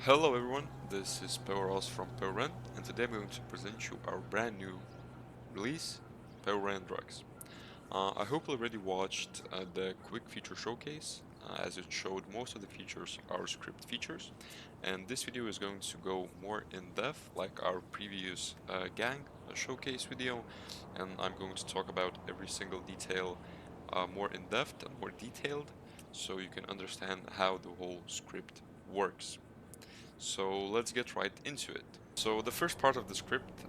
Hello everyone, this is PeuRen from PeuRen, and today I'm going to present you our brand new release, PeuRen Drugs. I hope you already watched the quick feature showcase, as it showed most of the features are script features, and this video is going to go more in depth like our previous gang showcase video, and I'm going to talk about every single detail more in depth and more detailed, so you can understand how the whole script works. So let's get right into it. So the first part of the script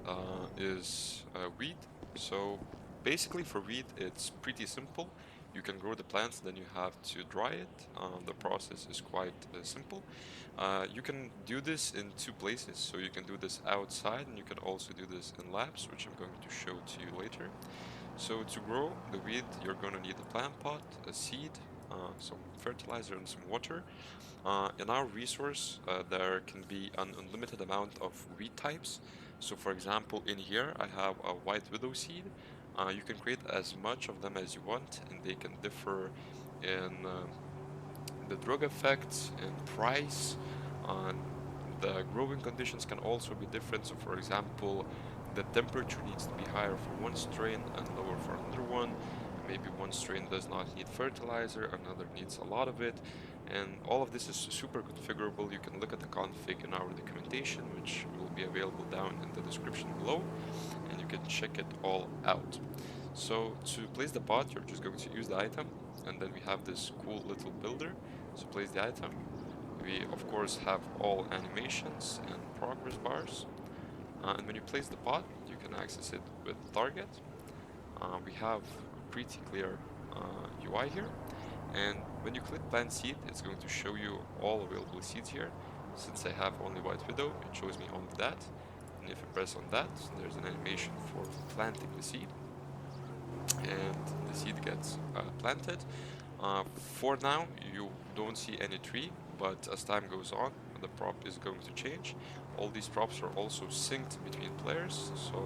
is weed. So basically for weed, it's pretty simple. You can grow the plants, then you have to dry it. The process is quite simple. You can do this in two places. So you can do this outside and you can also do this in labs, which I'm going to show to you later. So to grow the weed, you're going to need a plant pot, a seed, some fertilizer and some water. In our resource, there can be an unlimited amount of weed types. So for example, in here, I have a white widow seed. You can create as much of them as you want, and they can differ in the drug effects and price. The growing conditions can also be different. So for example, the temperature needs to be higher for one strain and lower for another one. Maybe one strain does not need fertilizer, another needs a lot of it. And all of this is super configurable. You can look at the config in our documentation, which will be available down in the description below, and you can check it all out. So to place the pot, you're just going to use the item, and then we have this cool little builder. So place the item. We of course have all animations and progress bars. And when you place the pot, you can access it with target. We have a pretty clear UI here. And when you click plant seed, it's going to show you all available seeds here. Since I have only white widow, it shows me only that. And if I press on that, there's an animation for planting the seed. And the seed gets planted. For now, you don't see any tree, but as time goes on, the prop is going to change. All these props are also synced between players, so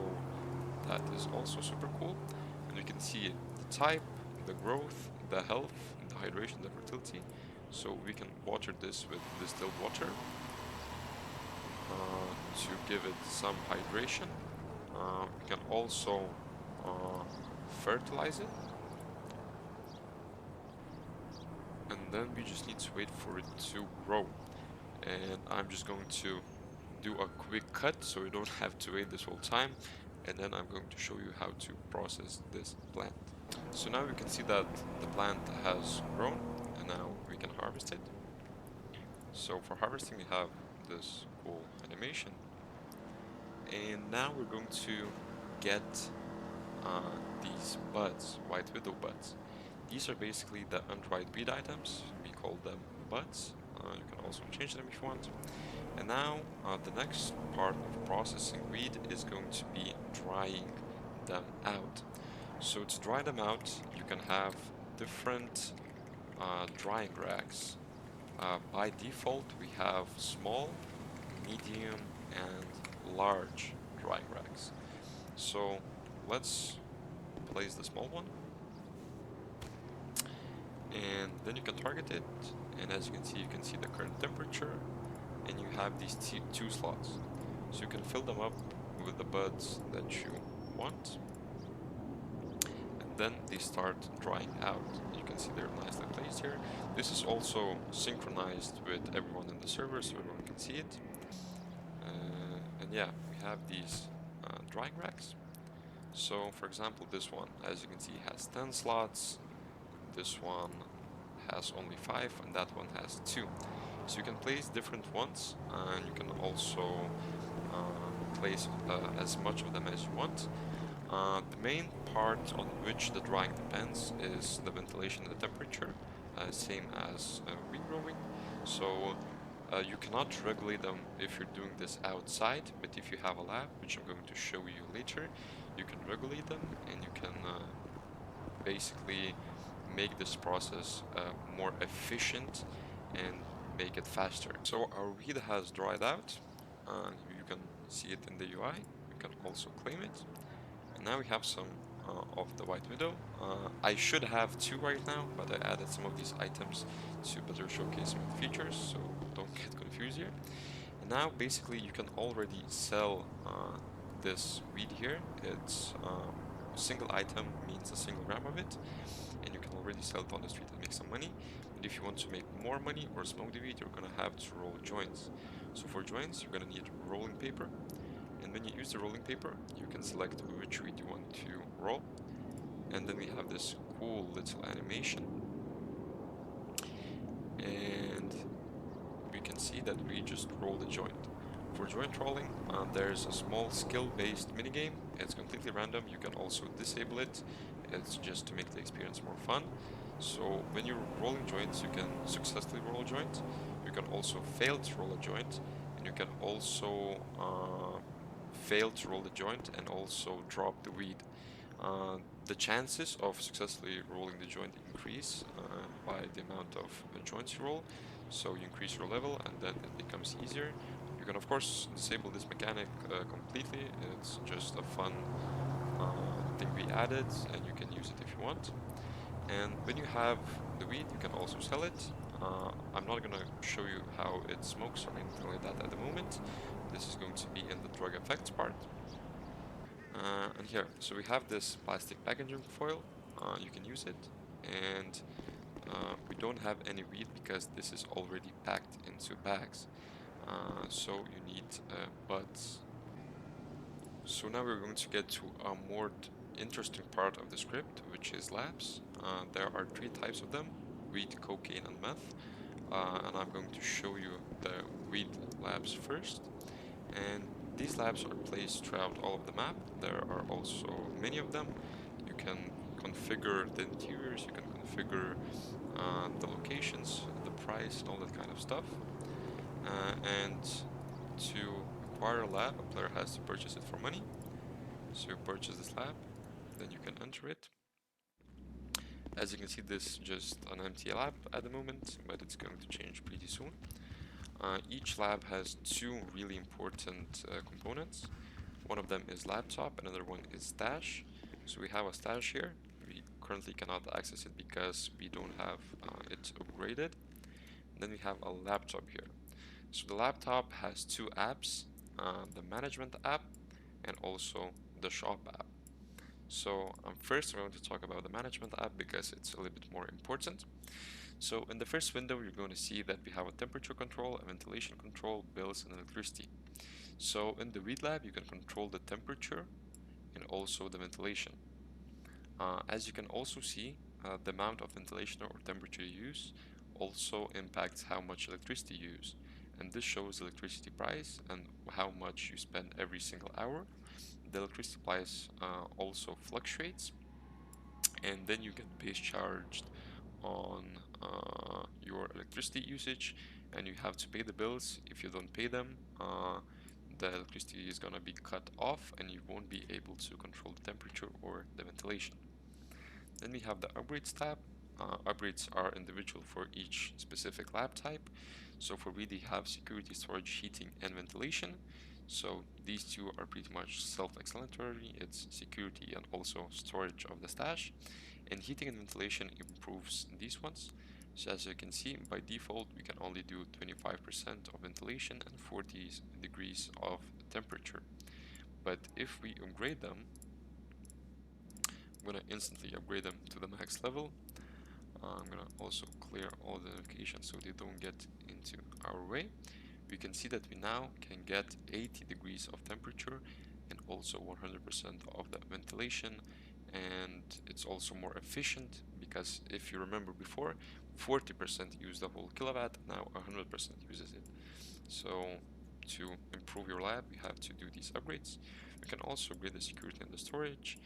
that is also super cool. And you can see the type, the growth, the health, the hydration, the fertility. So we can water this with distilled water to give it some hydration. We can also fertilize it, and then we just need to wait for it to grow. And I'm just going to do a quick cut so you don't have to wait this whole time, and then I'm going to show you how to process this plant. So now we can see that the plant has grown, and now we can harvest it. So for harvesting we have this cool animation, and now we're going to get these buds, white widow buds. These are basically the undried weed items. We call them buds. You can also change them if you want. And now the next part of processing weed is going to be drying them out. So to dry them out, you can have different drying racks. By default, we have small, medium, and large drying racks. So let's place the small one, and then you can target it. And as you can see the current temperature, and you have these two slots. So you can fill them up with the buds that you want, and then they start drying out. You can see they're nicely placed here. This is also synchronized with everyone in the server so everyone can see it. And yeah, we have these drying racks. So for example, this one, as you can see, has 10 slots. This one has only 5, and that one has 2. So you can place different ones, and you can also place as much of them as you want. The main part on which the drying depends is the ventilation and the temperature, same as regrowing. So you cannot regulate them if you're doing this outside, but if you have a lab, which I'm going to show you later, you can regulate them, and you can basically make this process more efficient and make it faster. So our weed has dried out, and you can see it in the UI. You can also claim it. And now we have some of the white widow. I should have 2 right now, but I added some of these items to better showcase some of the features, so don't get confused here. And now basically you can already sell this weed here. It's a single item means a single gram of it, and you can already sell it on the street and make some money. But if you want to make more money or smoke the weed, you're gonna have to roll joints. So for joints, you're gonna need rolling paper, and when you use the rolling paper, you can select which weed you want to roll. And then we have this cool little animation, and we can see that we just rolled a joint. For joint rolling, there's a small skill-based minigame. It's completely random. You can also disable it. It's just to make the experience more fun. So when you're rolling joints, you can successfully roll a joint. You can also fail to roll a joint, and you can also fail to roll the joint and also drop the weed. The chances of successfully rolling the joint increase by the amount of joints you roll. So you increase your level and then it becomes easier. You can of course disable this mechanic completely. It's just a fun thing we added, and you can use it if you want. And when you have the weed, you can also sell it. I'm not gonna show you how it smokes or anything like that at the moment. This is going to be in the drug effects part. And here, so we have this plastic packaging foil. You can use it, and we don't have any weed because this is already packed into bags. So you need buds. So now we're going to get to a more interesting part of the script, which is labs. There are three types of them: weed, cocaine, and meth. And I'm going to show you the weed labs first. And these labs are placed throughout all of the map. There are also many of them. You can configure the interiors, you can configure the locations, the price, and all that kind of stuff. And to acquire a lab, a player has to purchase it for money. So you purchase this lab, then you can enter it. As you can see, this is just an empty lab at the moment, but it's going to change pretty soon. Each lab has two really important components. One of them is laptop, another one is stash. So we have a stash here. We currently cannot access it because we don't have it upgraded. Then we have a laptop here. So the laptop has two apps, the management app and also the shop app. So first I'm going to talk about the management app because it's a little bit more important. So in the first window, you're going to see that we have a temperature control, a ventilation control, bills, and electricity. So in the weed lab, you can control the temperature and also the ventilation. As you can also see, the amount of ventilation or temperature you use also impacts how much electricity you use. And this shows the electricity price and how much you spend every single hour. The electricity price also fluctuates, and then you get base charged on your electricity usage, and you have to pay the bills. If you don't pay them, the electricity is gonna be cut off and you won't be able to control the temperature or the ventilation. Then we have the upgrades tab. Upgrades are individual for each specific lab type. So for we have security, storage, heating, and ventilation. So these two are pretty much self-explanatory. It's security and also storage of the stash. And heating and ventilation improves these ones. So as you can see, by default, we can only do 25% of ventilation and 40 degrees of temperature. But if we upgrade them, I'm gonna instantly upgrade them to the max level. I'm gonna also clear all the notifications so they don't get into our way. We can see that we now can get 80 degrees of temperature and also 100% of the ventilation, and it's also more efficient because if you remember before, 40% used the whole kilowatt, now 100% uses it. So to improve your lab, you have to do these upgrades. We can also upgrade the security and the storage,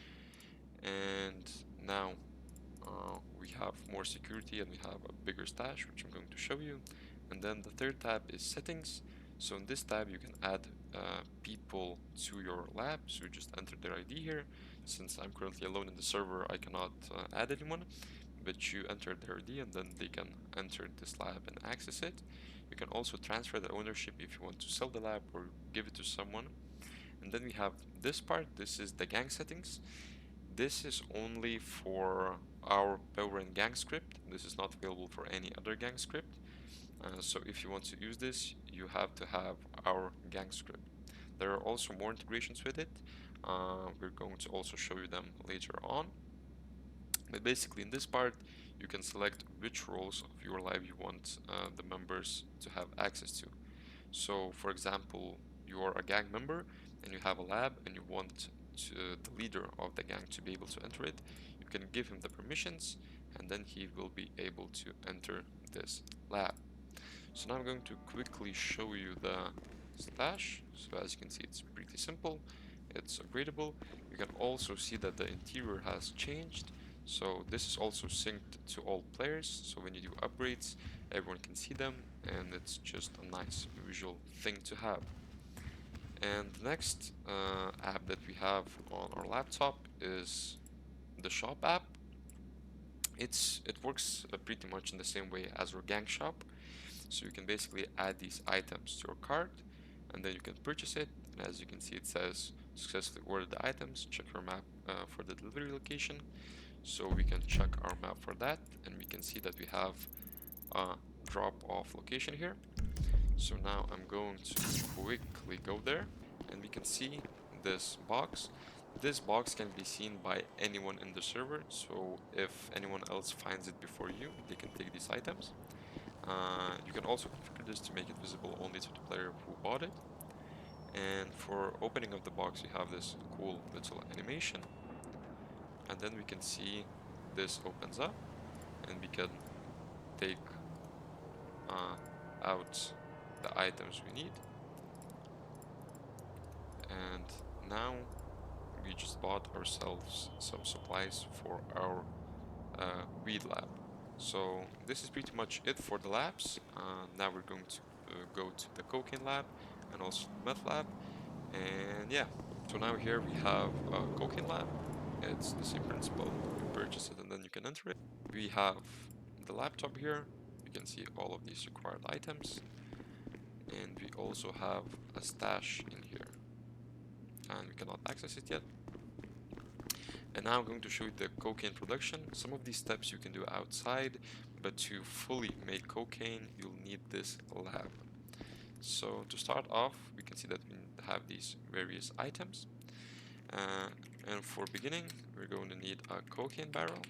and now we have more security and we have a bigger stash, which I'm going to show you. And then the third tab is settings. So in this tab you can add people to your lab, so you just enter their ID here. Since I'm currently alone in the server, I cannot add anyone, but you enter their ID and then they can enter this lab and access it. You can also transfer the ownership if you want to sell the lab or give it to someone. And then we have this part. This is the gang settings. This is only for our PeuRen gang script. This is not available for any other gang script. So if you want to use this, you have to have our gang script. There are also more integrations with it. We're going to also show you them later on. But basically in this part, you can select which roles of your lab you want the members to have access to. So for example, you are a gang member and you have a lab and you want the leader of the gang to be able to enter it. You can give him the permissions and then he will be able to enter this lab. So now I'm going to quickly show you the stash. So as you can see, it's pretty simple. It's upgradable. You can also see that the interior has changed. So this is also synced to all players. So when you do upgrades, everyone can see them and it's just a nice visual thing to have. And the next app that we have on our laptop is the shop app. It works pretty much in the same way as our gang shop. So you can basically add these items to your cart and then you can purchase it. And as you can see, it says successfully ordered the items, check your map for the delivery location. So we can check our map for that and we can see that we have a drop off location here. So now I'm going to quickly go there and we can see this box. This box can be seen by anyone in the server. So if anyone else finds it before you, they can take these items. You can also configure this to make it visible only to the player who bought it. And for opening of the box, you have this cool little animation. And then we can see this opens up and we can take out the items we need. And now we just bought ourselves some supplies for our weed lab. So this is pretty much it for the labs. Now we're going to go to the cocaine lab and also the meth lab. And yeah, so now here we have a cocaine lab. It's the same principle. You purchase it and then you can enter it. We have the laptop here. You can see all of these required items. And we also have a stash in here. And we cannot access it yet. And now I'm going to show you the cocaine production. Some of these steps you can do outside, but to fully make cocaine, you'll need this lab. So to start off, we can see that we have these various items. And for beginning, we're going to need a cocaine barrel.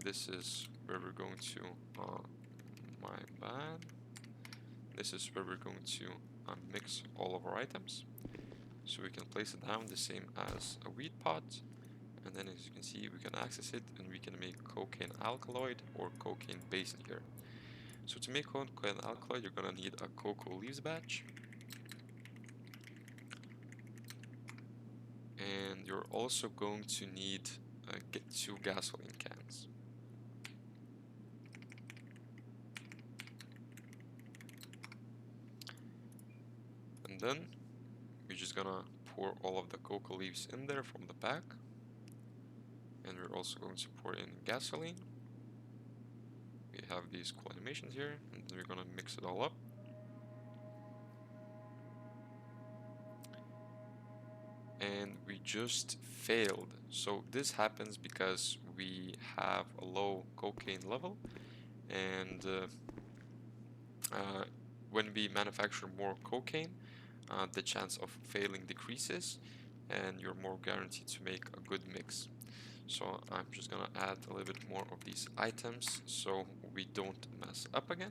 This is where we're going to, my bad. This is where we're going to mix all of our items. So we can place it down the same as a weed pot. And then as you can see, we can access it and we can make cocaine alkaloid or cocaine base in here. So to make cocaine alkaloid, you're gonna need a cocoa leaves batch. And you're also going to need get 2 gasoline cans. And then we're just gonna pour all of the cocoa leaves in there from the pack. And we're also going to pour in gasoline. We have these cool animations here, and then we're gonna mix it all up. And we just failed. So this happens because we have a low cocaine level, and when we manufacture more cocaine, the chance of failing decreases and you're more guaranteed to make a good mix. So I'm just gonna add a little bit more of these items so we don't mess up again.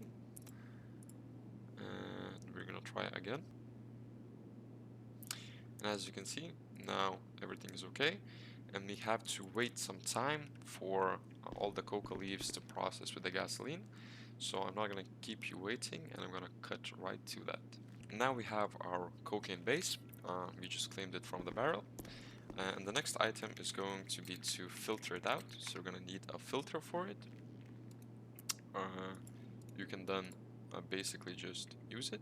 And we're gonna try again. And as you can see, now everything is okay. And we have to wait some time for all the coca leaves to process with the gasoline. So I'm not gonna keep you waiting and I'm gonna cut right to that. Now we have our cocaine base. We just claimed it from the barrel. And the next item is going to be to filter it out. So we're gonna need a filter for it. You can then basically just use it.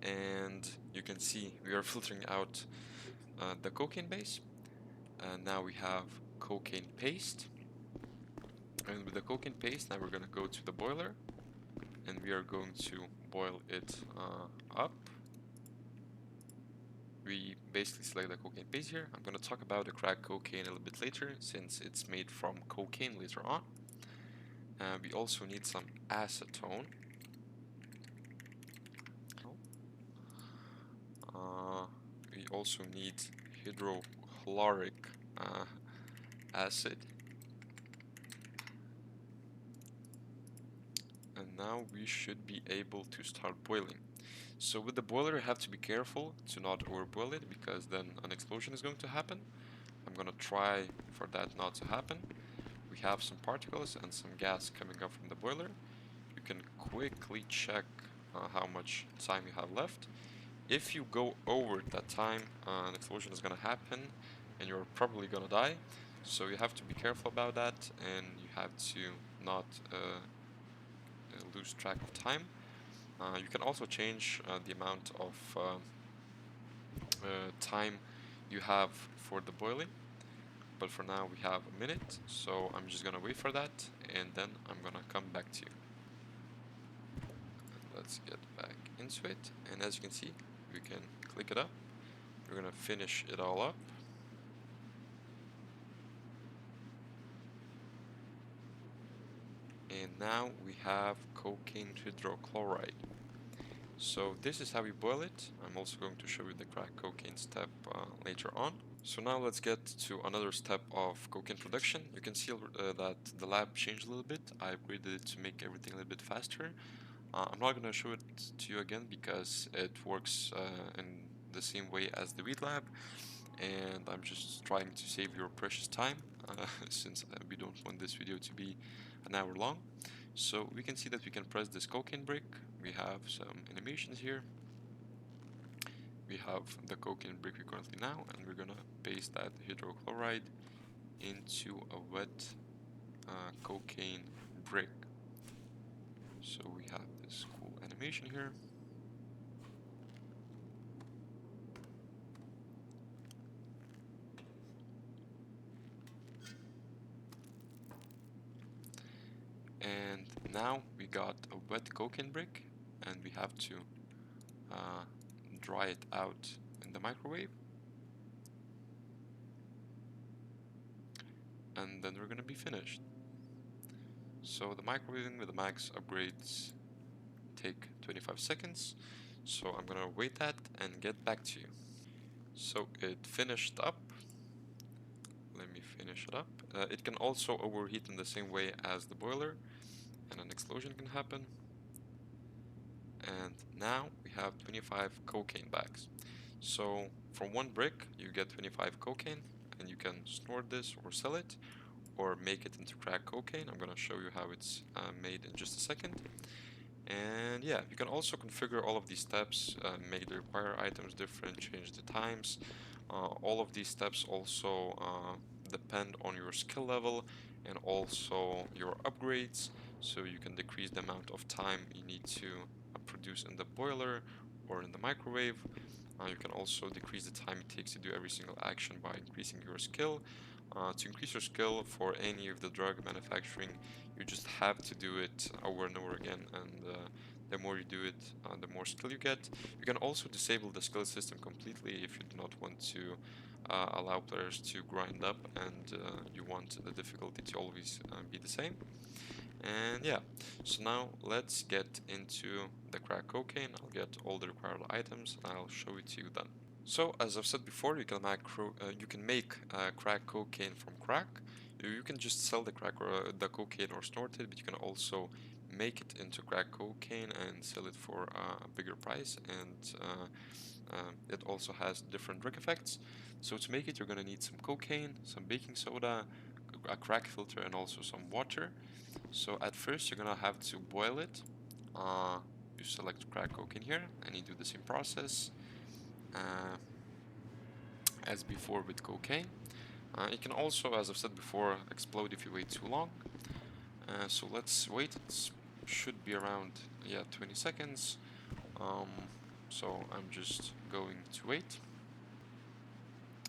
And you can see we are filtering out the cocaine base. And now we have cocaine paste. And with the cocaine paste, now we're gonna go to the boiler. And we are going to boil it up. We basically select the cocaine paste here. I'm going to talk about the crack cocaine a little bit later since it's made from cocaine later on. We also need some acetone. We also need hydrochloric acid. And now we should be able to start boiling. So with the boiler, you have to be careful to not overboil it, because then an explosion is going to happen. I'm gonna try for that not to happen. We have some particles and some gas coming up from the boiler. You can quickly check how much time you have left. If you go over that time, an explosion is gonna happen and you're probably gonna die. So you have to be careful about that, and you have to not lose track of time. You can also change the amount of time you have for the boiling, but for now we have a minute, so I'm just gonna wait for that, and then I'm gonna come back to you. And let's get back into it, and as you can see, we can click it up. We're gonna finish it all up. And now we have cocaine hydrochloride. So this is how you boil it. I'm also going to show you the crack cocaine step later on. So now let's get to another step of cocaine production. You can see that the lab changed a little bit. I upgraded it to make everything a little bit faster. I'm not going to show it to you again because it works in the same way as the weed lab, and I'm just trying to save your precious time since we don't want this video to be an hour long. So we can see that we can press this cocaine brick. We have some animations here. We have the cocaine brick we currently now, and we're gonna paste that hydrochloride into a wet cocaine brick. So we have this cool animation here. And now we got a wet cocaine brick, and we have to dry it out in the microwave. And then we're gonna be finished. So the microwaving with the max upgrades take 25 seconds. So I'm gonna wait that and get back to you. So it finished up. Let me finish it up. It can also overheat in the same way as the boiler, and an explosion can happen. And now we have 25 cocaine bags. So from one brick you get 25 cocaine, and you can store this or sell it or make it into crack cocaine. I'm gonna show you how it's made in just a second. And yeah, you can also configure all of these steps, make the required items different, change the times. All of these steps also depend on your skill level and also your upgrades, so you can decrease the amount of time you need to produce in the boiler or in the microwave. You can also decrease the time it takes to do every single action by increasing your skill. To increase your skill for any of the drug manufacturing, you just have to do it over and over again, and the more you do it, the more skill you get. You can also disable the skill system completely if you do not want to allow players to grind up, and you want the difficulty to always be the same. And yeah, so now let's get into the crack cocaine. I'll get all the required items and I'll show it to you then. So as I've said before, you can make crack cocaine from crack. You can just sell the crack or the cocaine or snort it, but you can also make it into crack cocaine and sell it for a bigger price. And it also has different drug effects. So to make it, you're gonna need some cocaine, some baking soda, a crack filter, and also some water. So at first, you're gonna have to boil it. You select crack cocaine here, and you do the same process as before with cocaine. It can also, as I've said before, explode if you wait too long. So let's wait. It should be around 20 seconds. So I'm just going to wait.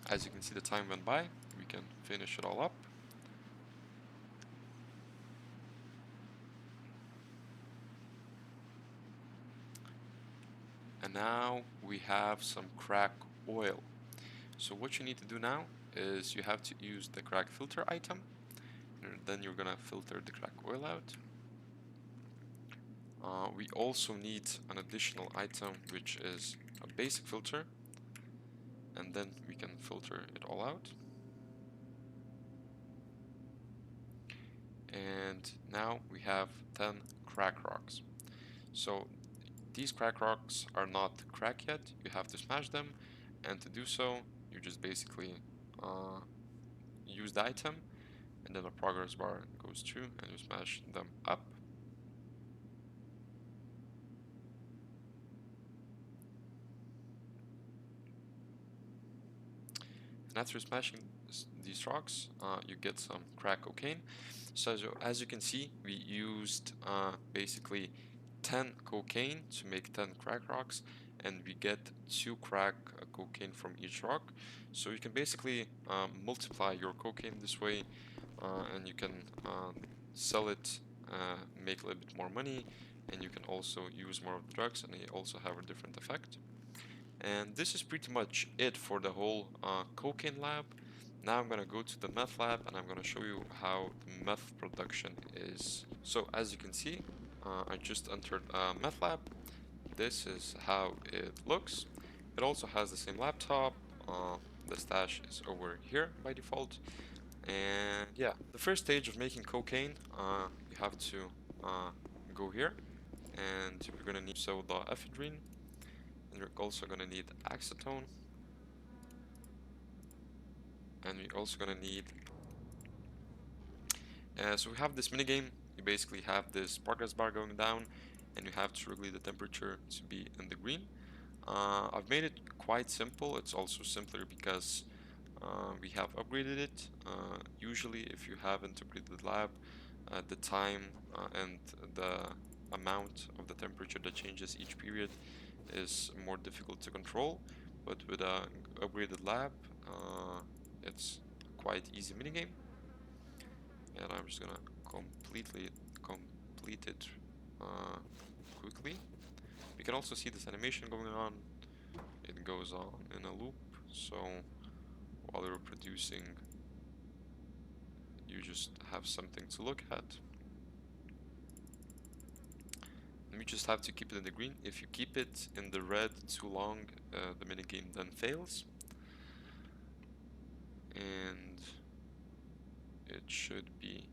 As you can see, the time went by. We can finish it all up. And now we have some crack oil. So what you need to do now is you have to use the crack filter item, and then you're gonna filter the crack oil out. We also need an additional item, which is a basic filter, and then we can filter it all out. And now we have 10 crack rocks. So these crack rocks are not crack yet, you have to smash them, and to do so, you just basically use the item, and then a progress bar goes through, and you smash them up. And after smashing these rocks, you get some crack cocaine. So as you can see, we used basically 10 cocaine to make 10 crack rocks, and we get 2 crack cocaine from each rock. So you can basically multiply your cocaine this way, and you can sell it, make a little bit more money, and you can also use more of the drugs, and they also have a different effect. And this is pretty much it for the whole cocaine lab. Now I'm gonna go to the meth lab and I'm gonna show you how the meth production is. So as you can see, I just entered a meth lab. This is how it looks. It also has the same laptop. The stash is over here by default. And yeah, the first stage of making cocaine, you have to go here, and you're gonna need so the ephedrine, and you're also gonna need acetone, and we're also gonna need so we have this minigame. You basically have this progress bar going down, and you have to regulate the temperature to be in the green. I've made it quite simple. It's also simpler because we have upgraded it. Usually if you haven't upgraded the lab, the time and the amount of the temperature that changes each period is more difficult to control, but with a upgraded lab, it's quite easy minigame. And I'm just gonna complete it quickly. We can also see this animation going on. It goes on in a loop, so while you're producing, you just have something to look at. And we just have to keep it in the green. If you keep it in the red too long, the minigame then fails. And it should be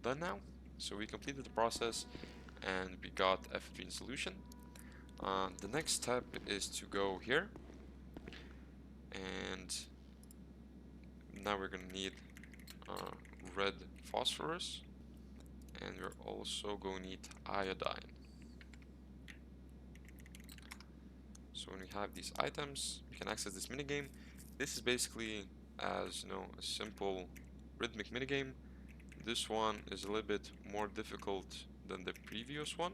done now. So we completed the process and we got ephedrine solution. The next step is to go here, and now we're gonna need red phosphorus, and we're also going to need iodine. So when we have these items, we can access this minigame. This is basically, as you know, a simple rhythmic minigame. This one is a little bit more difficult than the previous one,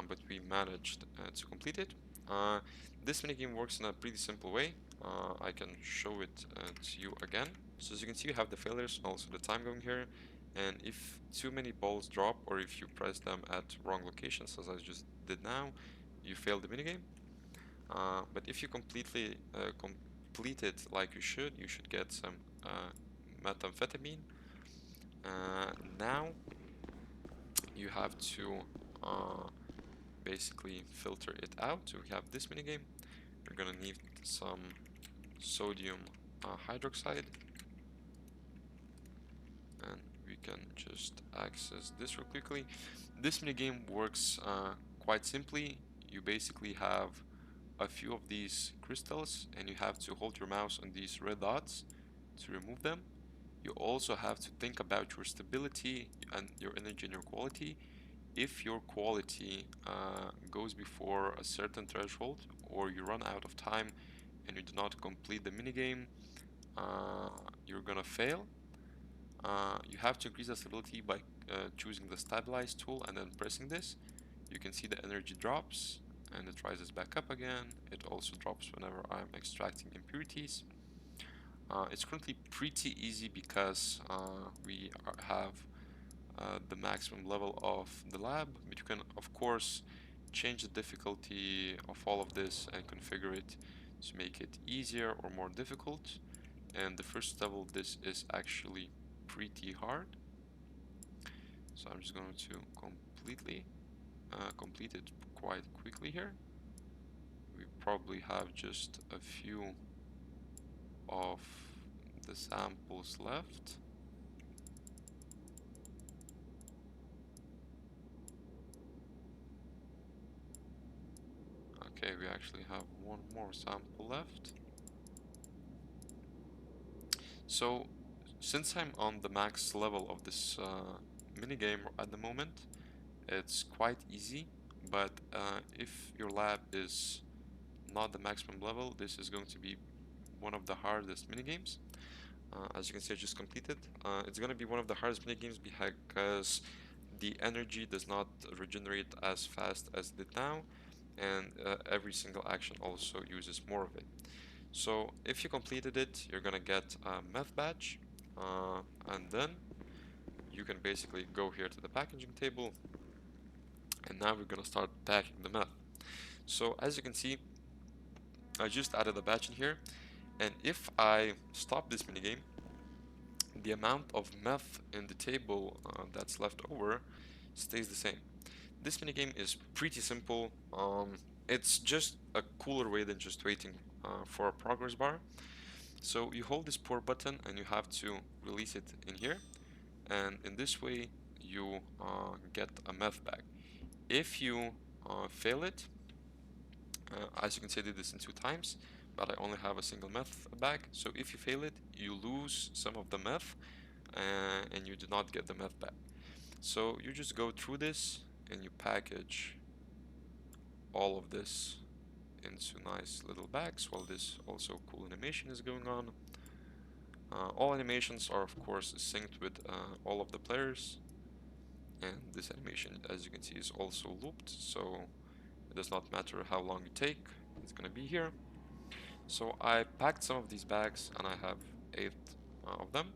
but we managed to complete it. This minigame works in a pretty simple way. I can show it to you again. So as you can see, you have the failures and also the time going here. And if too many balls drop, or if you press them at wrong locations, as I just did now, you fail the minigame. But if you completely complete it like you should get some methamphetamine. Now you have to basically filter it out. So we have this minigame. We're gonna need some sodium hydroxide, and we can just access this real quickly. This minigame works quite simply. You basically have a few of these crystals, and you have to hold your mouse on these red dots to remove them. You also have to think about your stability and your energy and your quality. If your quality goes before a certain threshold, or you run out of time and you do not complete the minigame, you're gonna fail. You have to increase the stability by choosing the stabilize tool and then pressing this. You can see the energy drops and it rises back up again. It also drops whenever I'm extracting impurities. It's currently pretty easy because we have the maximum level of the lab, but you can of course change the difficulty of all of this and configure it to make it easier or more difficult. And the first level, this is actually pretty hard, so I'm just going to completely completed quite quickly here. We probably have just a few of the samples left. Okay, we actually have one more sample left. So, since I'm on the max level of this minigame at the moment, it's quite easy, but if your lab is not the maximum level, this is going to be one of the hardest minigames. As you can see, I just completed. It's going to be one of the hardest minigames because the energy does not regenerate as fast as it did now, and every single action also uses more of it. So if you completed it, you're gonna get a meth badge, and then you can basically go here to the packaging table, and now we're gonna start packing the meth. So as you can see, I just added a batch in here, and if I stop this minigame, the amount of meth in the table that's left over stays the same. This minigame is pretty simple. It's just a cooler way than just waiting for a progress bar. So you hold this pour button and you have to release it in here, and in this way you get a meth bag. If you fail it, as you can see I did this in 2 times, but I only have a single meth bag, so if you fail it you lose some of the meth and you do not get the meth back. So you just go through this and you package all of this into nice little bags while this also cool animation is going on. All animations are of course synced with all of the players, and this animation, as you can see, is also looped, so it does not matter how long you take, it's gonna be here. So I packed some of these bags and I have 8 of them,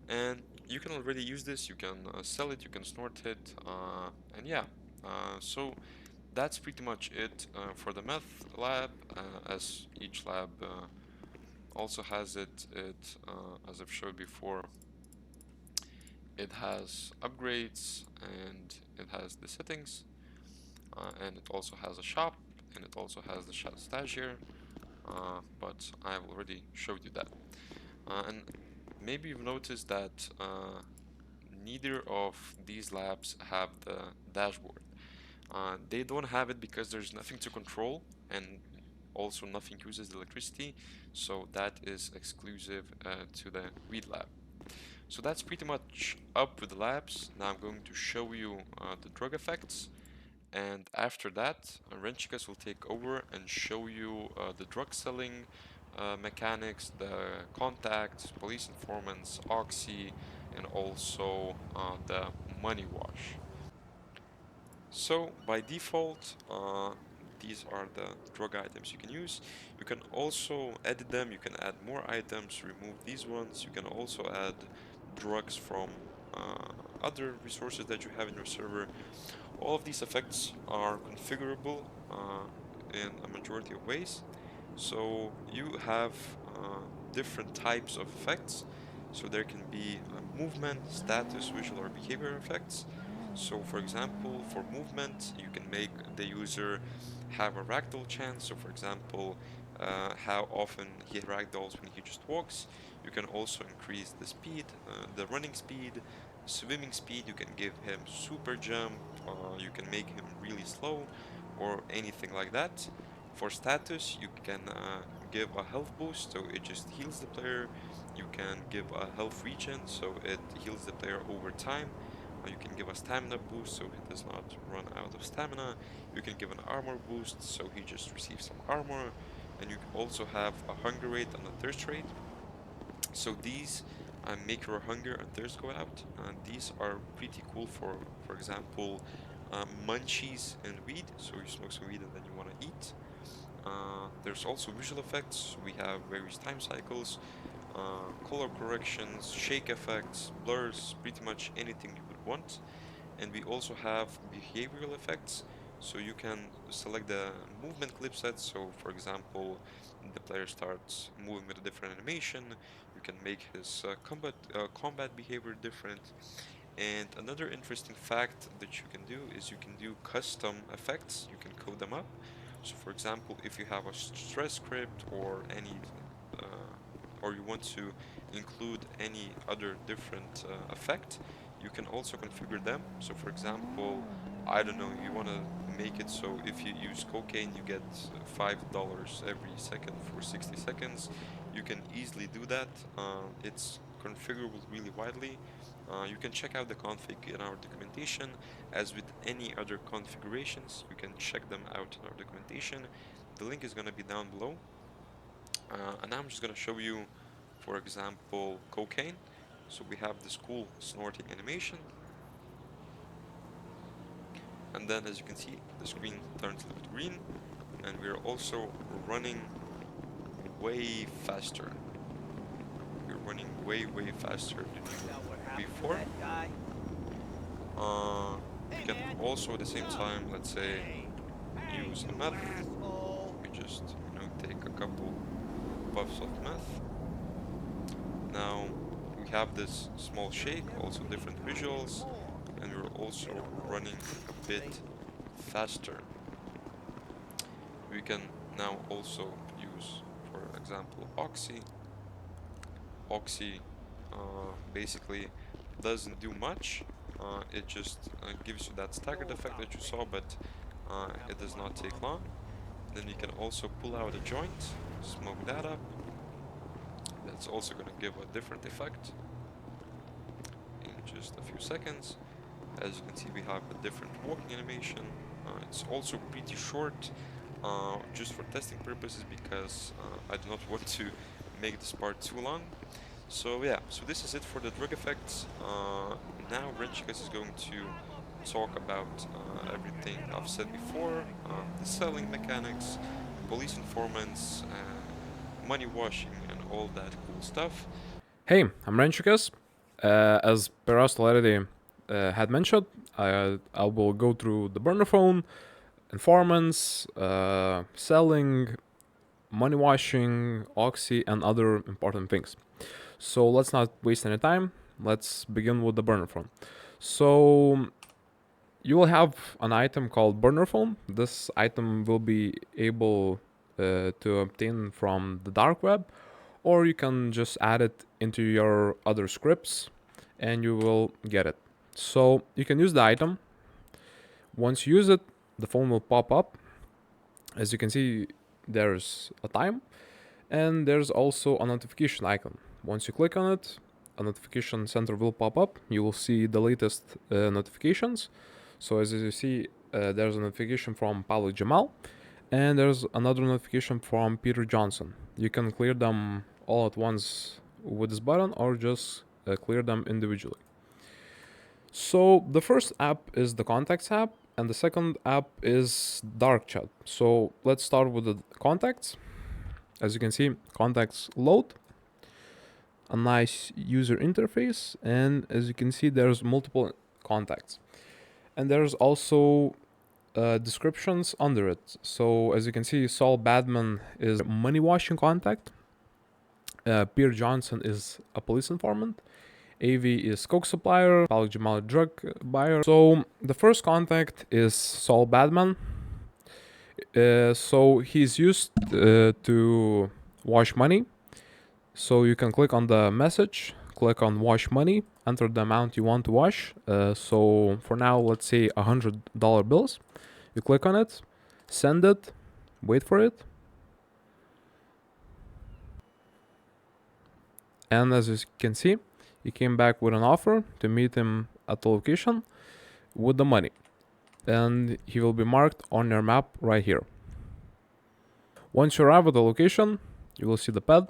and you can already use this, you can sell it, you can snort it, and yeah. So that's pretty much it for the meth lab, as each lab also has as I've showed before, it has upgrades and it has the settings, and it also has a shop, and it also has the stash here, but I've already showed you that. And maybe you've noticed that neither of these labs have the dashboard. They don't have it because there's nothing to control, and also nothing uses electricity, so that is exclusive to the Read lab. So that's pretty much up with the labs. Now I'm going to show you the drug effects, and after that, Renchikas will take over and show you the drug selling mechanics, the contacts, police informants, Oxy, and also the money wash. So by default, these are the drug items you can use. You can also edit them, you can add more items, remove these ones. You can also add drugs from other resources that you have in your server. All of these effects are configurable in a majority of ways. So you have different types of effects. So there can be movement, status, visual, or behavior effects. So for example, for movement, you can make the user have a ragdoll chance. So for example, how often he ragdolls when he just walks. You can also increase the speed, the running speed, swimming speed. You can give him super jump. You can make him really slow, or anything like that. For status, you can give a health boost, so it just heals the player. You can give a health regen, so it heals the player over time. You can give a stamina boost, so he does not run out of stamina. You can give an armor boost, so he just receives some armor. And you can also have a hunger rate and a thirst rate. So these make your hunger and thirst go out. And these are pretty cool for example, munchies and weed. So you smoke some weed and then you want to eat. There's also visual effects. We have various time cycles, color corrections, shake effects, blurs, pretty much anything you would want. And we also have behavioral effects. So you can select the movement clip set. So for example, the player starts moving with a different animation. You can make his combat behavior different. And another interesting fact that you can do is you can do custom effects. You can code them up. So for example, if you have a stress script or any or you want to include any other different effect, you can also configure them. So for example, I don't know, you want to make it so if you use cocaine, you get $5 every second for 60 seconds. You can easily do that. It's configurable really widely. You can check out the config in our documentation. As with any other configurations, you can check them out in our documentation. The link is going to be down below. And I'm just going to show you, for example, cocaine. So we have this cool snorting animation. And then as you can see, the screen turns a little bit green. And we're also running way faster. We're running way faster than before. You can also at the same time, let's say, use a meth. We just, take a couple puffs of meth. Now we have this small shake, also different visuals, and we're also running a bit faster. We can now also use, for example, Oxy. Oxy basically doesn't do much. It just gives you that staggered effect that you saw, but it does not take long. Then you can also pull out a joint, smoke that up. That's also going to give a different effect in just a few seconds. As you can see, we have a different walking animation. It's also pretty short, just for testing purposes, because I do not want to make this part too long. So yeah, so this is it for the drug effects. Now Renchikas is going to talk about everything I've said before, the selling mechanics, police informants, money washing, and all that cool stuff. Hey, I'm Renchikas. As Perast already had mentioned, I will go through the burner phone, informants, selling, money washing, Oxy, and other important things. So let's not waste any time. Let's begin with the burner phone. So you will have an item called burner phone. This item will be able to obtain from the dark web, or you can just add it into your other scripts and you will get it. So you can use the item. Once you use it, the phone will pop up. As you can see, there's a time and there's also a notification icon. Once you click on it, a notification center will pop up. You will see the latest notifications. So as you see, there's a notification from Paulo Jamal, and there's another notification from Peter Johnson. You can clear them all at once with this button, or just clear them individually. So the first app is the Contacts app, and the second app is Dark Chat. So let's start with the Contacts. As you can see, Contacts load, a nice user interface, and as you can see, there's multiple contacts. And there's also descriptions under it. So as you can see, Saul Badman is a money washing contact. Pierre Johnson is a police informant. AV is coke supplier. Paulo Jamal drug buyer. So the first contact is Saul Badman. So he's used to wash money. So you can click on the message, click on wash money, enter the amount you want to wash. So for now, let's say $100 bills. You click on it, send it, wait for it. And as you can see, he came back with an offer to meet him at the location with the money. And he will be marked on your map right here. Once you arrive at the location, you will see the pad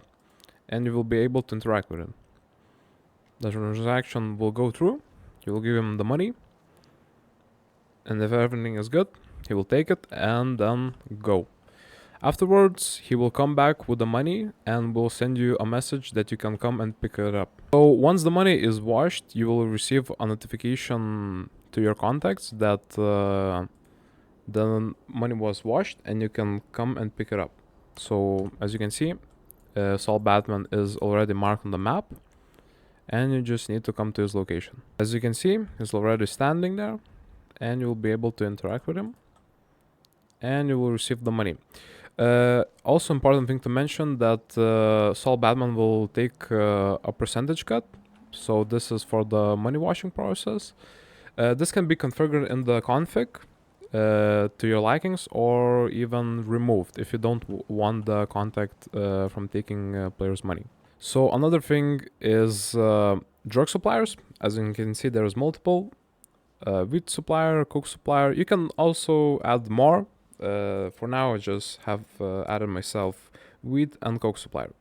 and you will be able to interact with him. The transaction will go through, you will give him the money, and if everything is good, he will take it and then go. Afterwards, he will come back with the money and will send you a message that you can come and pick it up. So once the money is washed, you will receive a notification to your contacts that the money was washed and you can come and pick it up. So as you can see, Saul Batman is already marked on the map, and you just need to come to his location. As you can see, he's already standing there, and you'll be able to interact with him, and you will receive the money. Also important thing to mention that Saul Batman will take a percentage cut, so this is for the money washing process. This can be configured in the config to your likings, or even removed if you don't want the contact from taking players' money. So another thing is drug suppliers. As you can see, there's multiple. Weed supplier, coke supplier. You can also add more. For now, I just have added myself weed and coke supplier.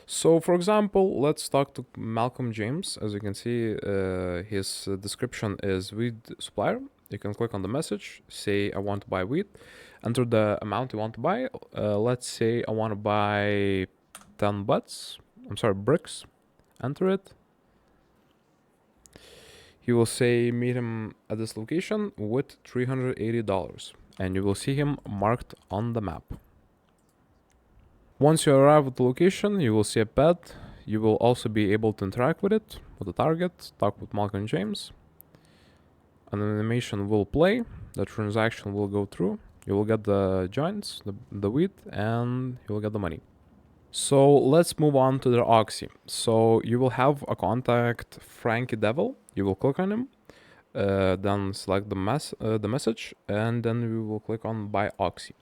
So, for example, let's talk to Malcolm James. As you can see, his description is weed supplier. You can click on the message, say I want to buy weed, enter the amount you want to buy. Let's say I want to buy 10 bricks. Enter it. He will say meet him at this location with $380, and you will see him marked on the map. Once you arrive at the location, you will see a pad. You will also be able to interact with it, with the target, talk with Malcolm James. An animation will play, the transaction will go through, you will get the joints, the weed, and you will get the money. So let's move on to the Oxy. So you will have a contact, Frankie Devil. You will click on him, then select the message, and then we will click on buy Oxy.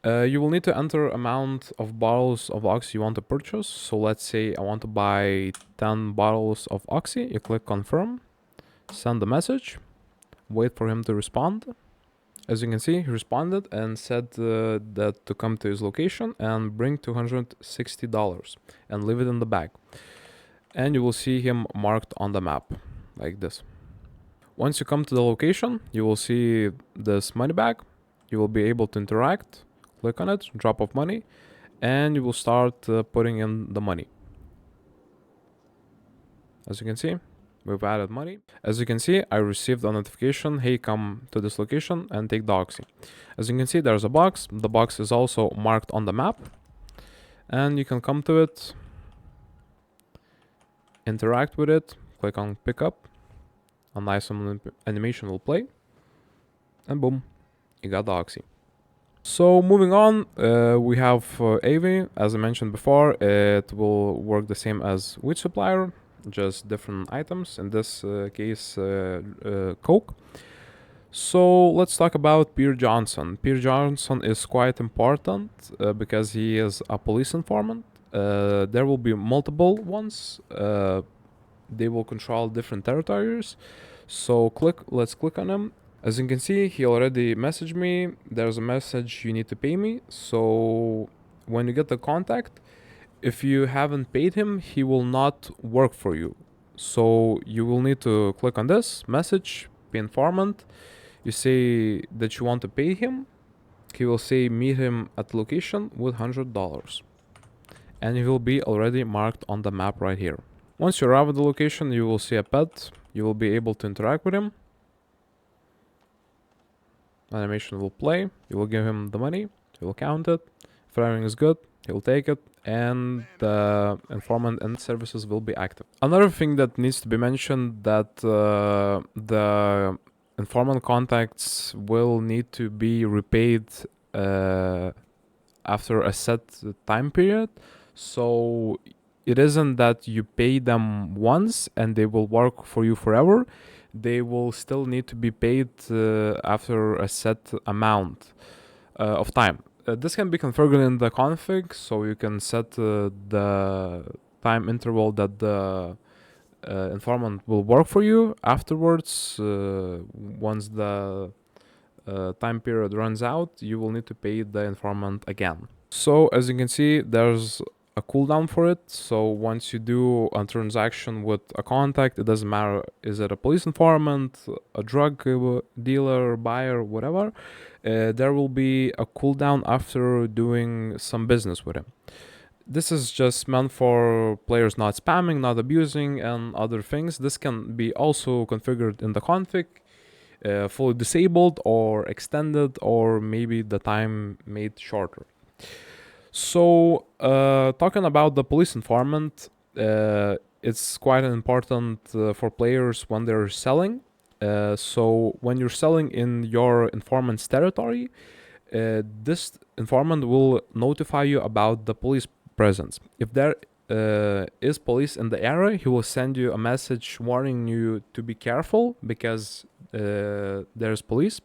You will need to enter amount of bottles of Oxy you want to purchase. So let's say I want to buy 10 bottles of Oxy. You click confirm, send the message, wait for him to respond. As you can see, he responded and said that to come to his location and bring $260 and leave it in the bag. And you will see him marked on the map, like this. Once you come to the location, you will see this money bag. You will be able to interact, click on it, drop off money, and you will start putting in the money. As you can see, we've added money. As you can see, I received a notification, hey, come to this location and take the Oxy. As you can see, there's a box. The box is also marked on the map. And you can come to it, interact with it, click on pick up. A nice animation will play. And boom, you got the Oxy. So moving on, we have AV. As I mentioned before, it will work the same as weed supplier, just different items. In this case, coke. So let's talk about Pierre Johnson. Pierre Johnson is quite important because he is a police informant. There will be multiple ones. They will control different territories. So let's click on him. As you can see, he already messaged me. There's a message, you need to pay me. So when you get the contact, if you haven't paid him, he will not work for you. So you will need to click on this message, pay informant. You say that you want to pay him. He will say meet him at the location with $100. And he will be already marked on the map right here. Once you arrive at the location, you will see a pet. You will be able to interact with him. Animation will play. You will give him the money. He will count it. If everything is good, he will take it, and the informant and services will be active. Another thing that needs to be mentioned, that the informant contacts will need to be repaid after a set time period. So it isn't that you pay them once and they will work for you forever. They will still need to be paid after a set amount of time. This can be configured in the config, so you can set the time interval that the informant will work for you. Afterwards, once the time period runs out, you will need to pay the informant again. So as you can see, there's a cooldown for it. So once you do a transaction with a contact, it doesn't matter, is it a police informant, a drug dealer, buyer, whatever, there will be a cooldown after doing some business with him. This is just meant for players not spamming, not abusing, and other things. This can be also configured in the config, fully disabled or extended, or maybe the time made shorter. So talking about the police informant, it's quite important for players when they're selling. So when you're selling in your informant's territory, this informant will notify you about the police presence. If there is police in the area, he will send you a message warning you to be careful because there's police.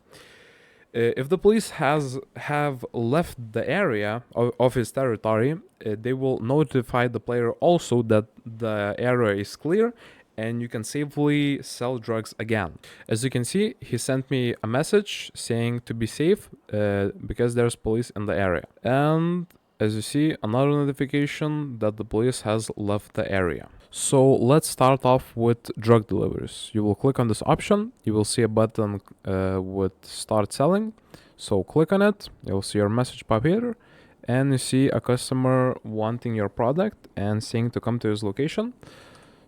If the police have left the area of his territory, they will notify the player also that the area is clear and you can safely sell drugs again. As you can see, he sent me a message saying to be safe because there's police in the area. And as you see, another notification that the police has left the area. So let's start off with drug deliveries. You will click on this option. You will see a button with start selling. So click on it. You'll see your message pop here. And you see a customer wanting your product and saying to come to his location.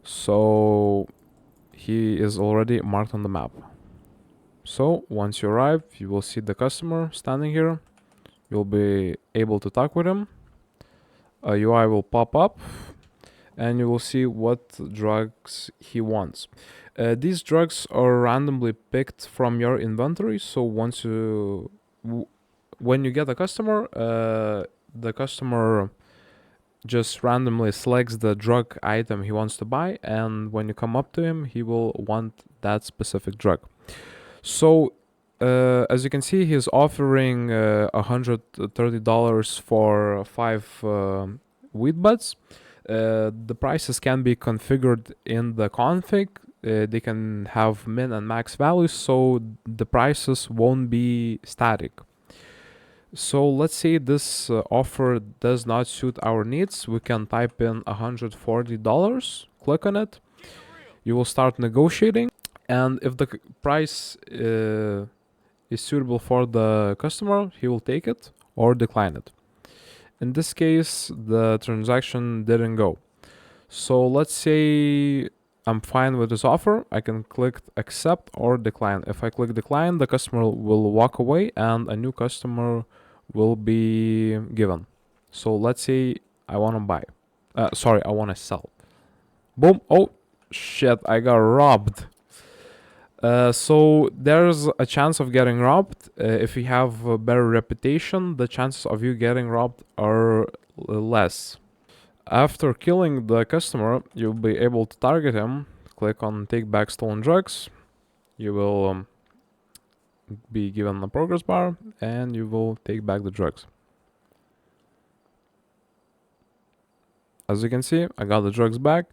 So he is already marked on the map. So once you arrive, you will see the customer standing here. You'll be able to talk with him. A UI will pop up and you will see what drugs he wants. These drugs are randomly picked from your inventory, so when you get a customer, the customer just randomly selects the drug item he wants to buy, and when you come up to him, he will want that specific drug. So as you can see, he's offering $130 for 5 weed buds. The prices can be configured in the config. They can have min and max values, so the prices won't be static. So let's say this offer does not suit our needs. We can type in $140, click on it. You will start negotiating, and if the price is suitable for the customer, he will take it or decline it. In this case, the transaction didn't go. So let's say I'm fine with this offer. I can click accept or decline. If I click decline, the customer will walk away and a new customer will be given. So let's say I want to buy. I want to sell. Boom. Oh, shit, I got robbed. So there's a chance of getting robbed. If you have a better reputation, the chances of you getting robbed are less. After killing the customer, you'll be able to target him. Click on take back stolen drugs. You will be given a progress bar and you will take back the drugs. As you can see, I got the drugs back.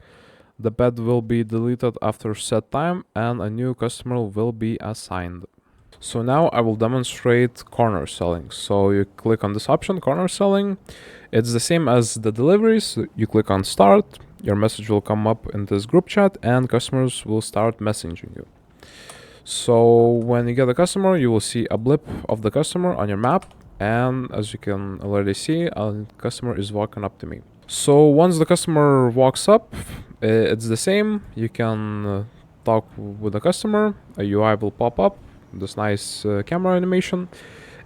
The pet will be deleted after set time and a new customer will be assigned. So now I will demonstrate corner selling. So you click on this option, corner selling. It's the same as the deliveries. You click on start, your message will come up in this group chat and customers will start messaging you. So when you get a customer, you will see a blip of the customer on your map. And as you can already see, a customer is walking up to me. So once the customer walks up, it's the same. You can talk with the customer. A UI will pop up, this nice camera animation.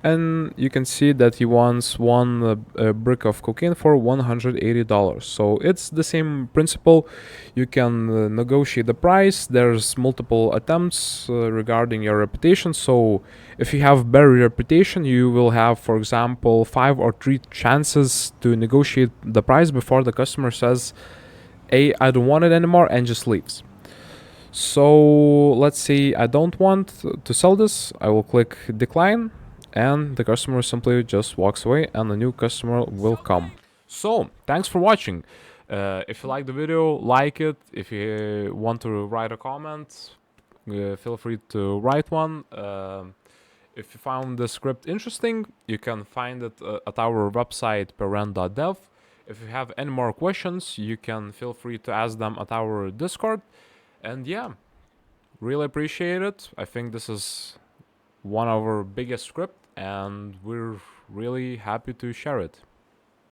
And you can see that he wants one brick of cocaine for $180. So it's the same principle. You can negotiate the price. There's multiple attempts regarding your reputation. So if you have better reputation, you will have, for example, 5 or 3 chances to negotiate the price before the customer says, "Hey, I don't want it anymore," and just leaves. So let's say I don't want to sell this. I will click decline. And the customer simply just walks away and a new customer will come. So, thanks for watching. If you like the video, like it. If you want to write a comment, feel free to write one. If you found the script interesting, you can find it at our website PeuRen.dev. If you have any more questions, you can feel free to ask them at our Discord. And yeah, really appreciate it. I think this is one of our biggest script and we're really happy to share it.